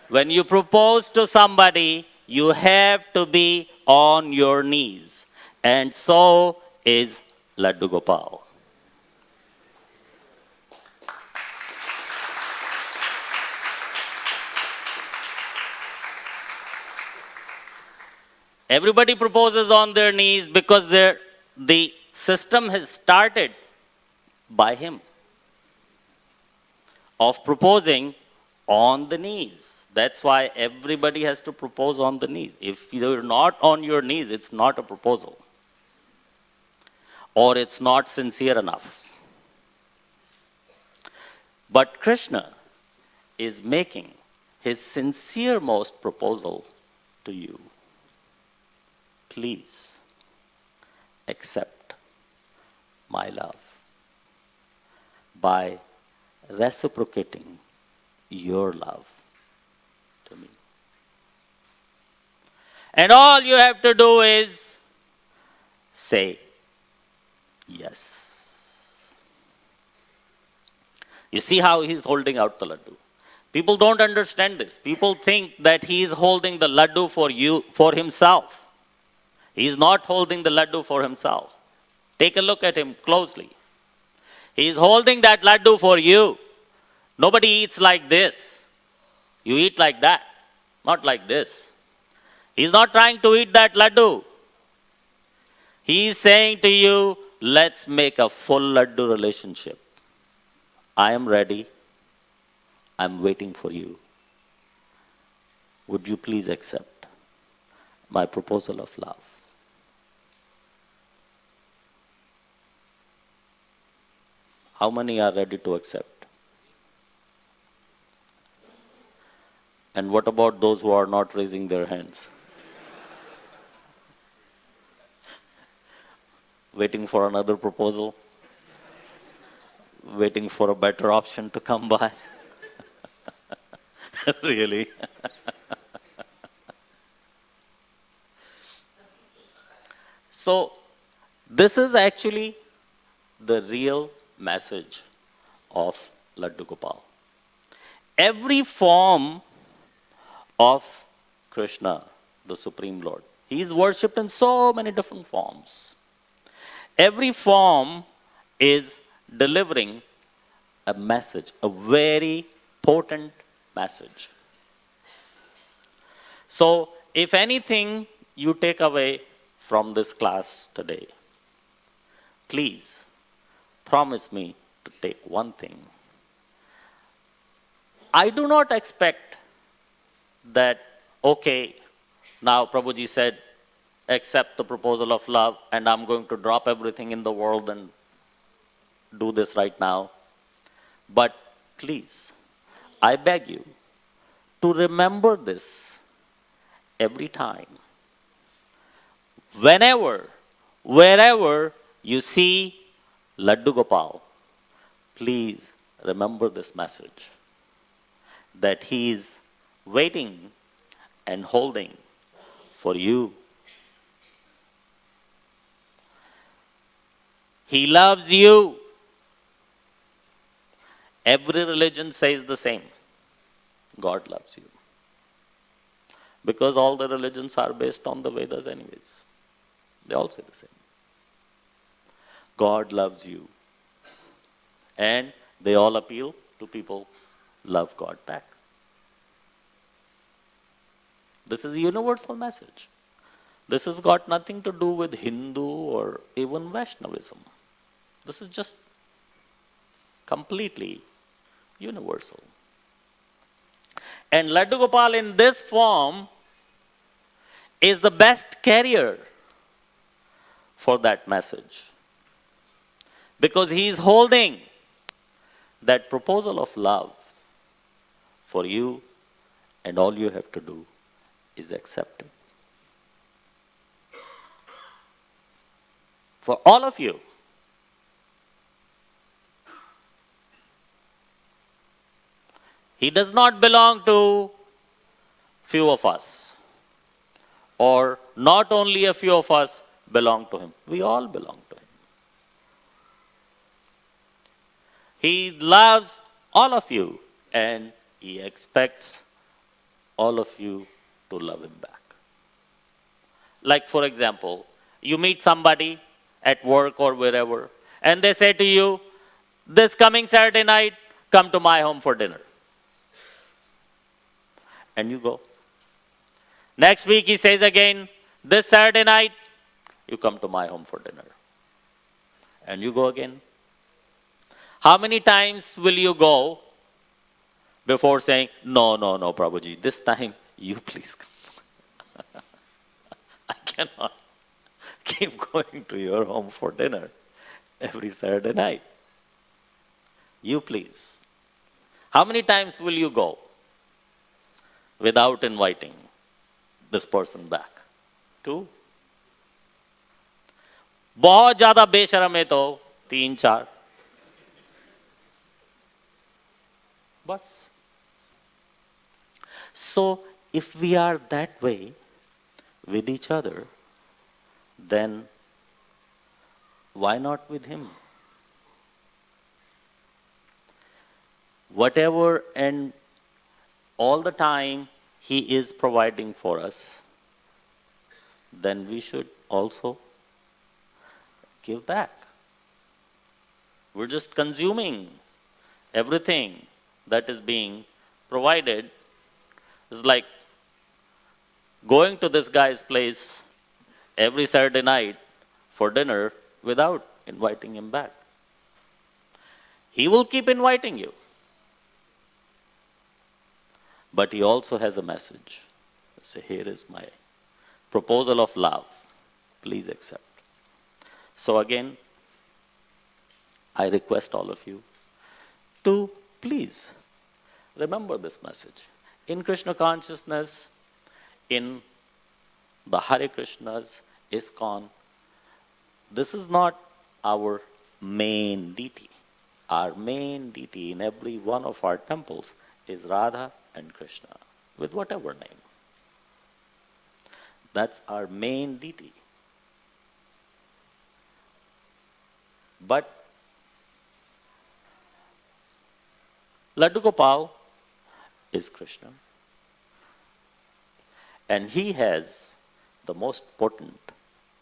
When you propose to somebody, you have to be on your knees. And so is Laddu Gopal. Everybody proposes on their knees because the system has started by him of proposing on the knees. That's why everybody has to propose on the knees. If you're not on your knees, it's not a proposal. Or it's not sincere enough. But Krishna is making his sincerest proposal to you. Please accept my love by reciprocating your love to me. And all you have to do is say yes. You see how he's holding out the laddu. People don't understand this. People think that he is holding the laddu for you, for himself. He is not holding the laddu for himself. Take a look at him closely. He is holding that laddu for you. Nobody eats like this. You eat like that, not like this. He's not trying to eat that laddu. He is saying to you, let's make a full laddu relationship. I am ready. I'm waiting for you. Would you please accept my proposal of love? How many are ready to accept? And what about those who are not raising their hands? Waiting for another proposal? Waiting for a better option to come by? Really? So, this is actually the real message of Laddu Gopal. Every form of Krishna, the Supreme Lord, he is worshipped in so many different forms. Every form is delivering a message, a very potent message. So, if anything you take away from this class today, please promise me to take one thing. I do not expect that, okay, now Prabhuji said, accept the proposal of love and I'm going to drop everything in the world and do this right now. But please, I beg you to remember this every time. Whenever, wherever you see Laddu Gopal, please remember this message, that he is waiting and holding for you. He loves you. Every religion says the same. God loves you. Because all the religions are based on the Vedas anyways. They all say the same. God loves you. And they all appeal to people love God back. This is a universal message. This has got nothing to do with Hindu or even Vaishnavism. This is just completely universal. And Laddu Gopal in this form is the best carrier for that message. Because he is holding that proposal of love for you, and all you have to do is accept it. For all of you. He does not belong to few of us. Or not only a few of us belong to him. We all belong to him. He loves all of you and he expects all of you to love him back. Like for example, you meet somebody at work or wherever and they say to you, this coming Saturday night, come to my home for dinner. And you go. Next week he says again, this Saturday night, you come to my home for dinner. And you go again. How many times will you go before saying, no, Prabhuji, this time you please come. I cannot keep going to your home for dinner every Saturday night. You please. How many times will you go without inviting this person back? 2. बहुत ज्यादा बेशरम है तो 3-4 बस. So if we are that way with each other, then why not with him? Whatever and all the time he is providing for us, then we should also give back. We're just consuming everything that is being provided. It's like going to this guy's place every Saturday night for dinner without inviting him back. He will keep inviting you. But he also has a message. Say, here is my proposal of love. Please accept. So again, I request all of you to please remember this message. In Krishna consciousness, in the Hare Krishnas, ISKCON, this is not our main deity. Our main deity in every one of our temples is Radha and Krishna, with whatever name. That's our main deity. But Laddu Gopal is Krishna. And he has the most potent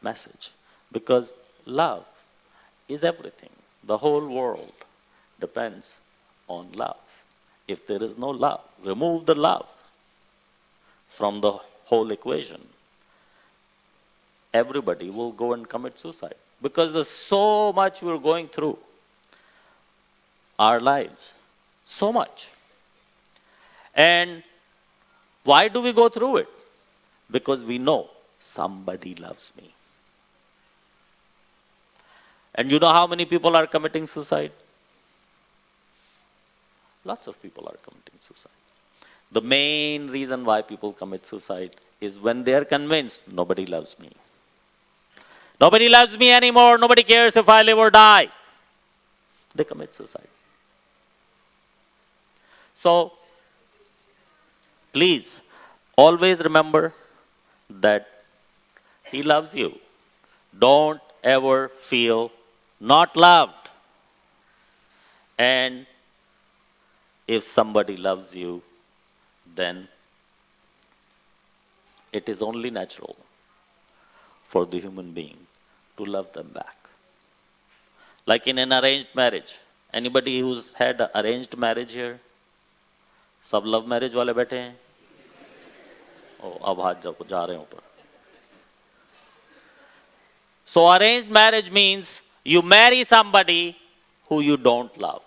message, because love is everything. The whole world depends on love. If there is no love, remove the love from the whole equation, everybody will go and commit suicide. Because there's so much we're going through our lives. So much. And why do we go through it? Because we know somebody loves me. And you know how many people are committing suicide? Lots of people are committing suicide. The main reason why people commit suicide is when they are convinced nobody loves me. Nobody loves me anymore. Nobody cares if I live or die. They commit suicide. So, please, always remember that he loves you. Don't ever feel not loved. And if somebody loves you, then it is only natural for the human being to love them back. Like in an arranged marriage. Anybody who's had an arranged marriage here? सब love marriage वाले बैठे हैं? ओ, अब हाथ जा रहे हैं ऊपर. So arranged marriage means you marry somebody who you don't love.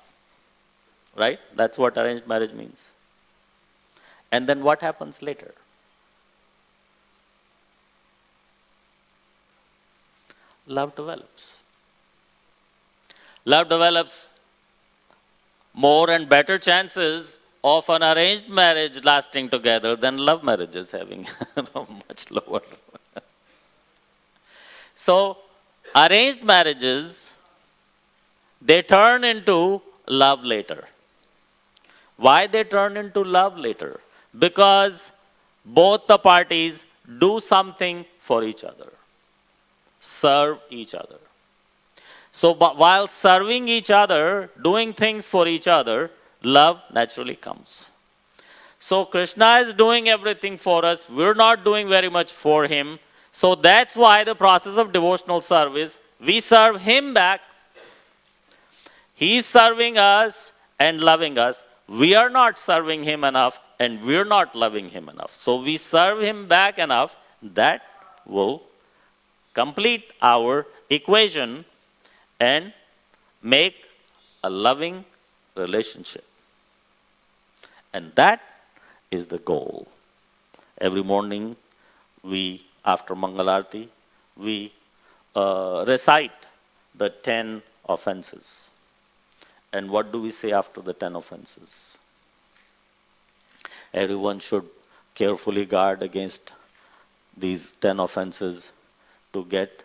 Right? That's what arranged marriage means. And then what happens later? Love develops. Love develops more and better chances of an arranged marriage lasting together than love marriages having much lower. So, arranged marriages, they turn into love later. Why they turn into love later? Because both the parties do something for each other, serve each other. So, while serving each other, doing things for each other, love naturally comes. So Krishna is doing everything for us. We're not doing very much for him. So that's why the process of devotional service, we serve him back. He's serving us and loving us. We are not serving him enough and we're not loving him enough. So we serve him back enough, that will complete our equation and make a loving relationship. And that is the goal. Every morning, we, after Mangalarti, we recite the 10 offenses. And what do we say after the 10 offenses? Everyone should carefully guard against these 10 offenses to get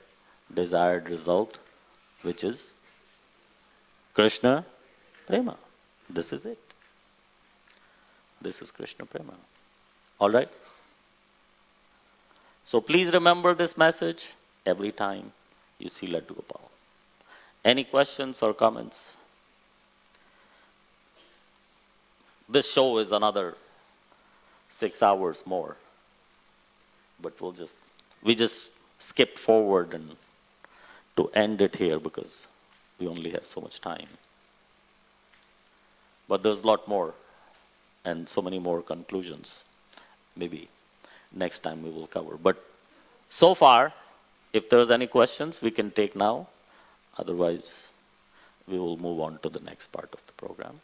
desired result, which is Krishna Prema. This is it. This is Krishna Prema. All right? So please remember this message every time you see Laddu Gopal. Any questions or comments? This show is another 6 hours more, but we just skipped forward and to end it here because we only have so much time. But there's a lot more and so many more conclusions. Maybe next time we will cover. But so far, if there's any questions, we can take now. Otherwise, we will move on to the next part of the program.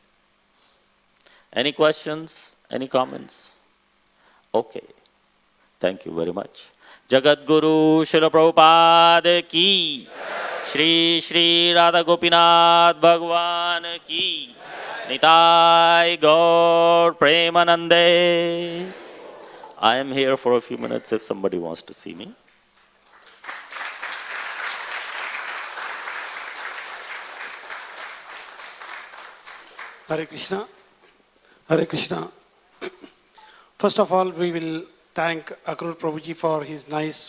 Any questions? Any comments? Okay. Thank you very much. Jagat Guru Srila Prabhupada ki, Shri Shri Radha Gopinath Bhagwan ki, Nitai Gaur Premanande. I am here for a few minutes if somebody wants to see me. Hare Krishna. Hare Krishna. First of all, we will thank Akrura Prabhuji for his nice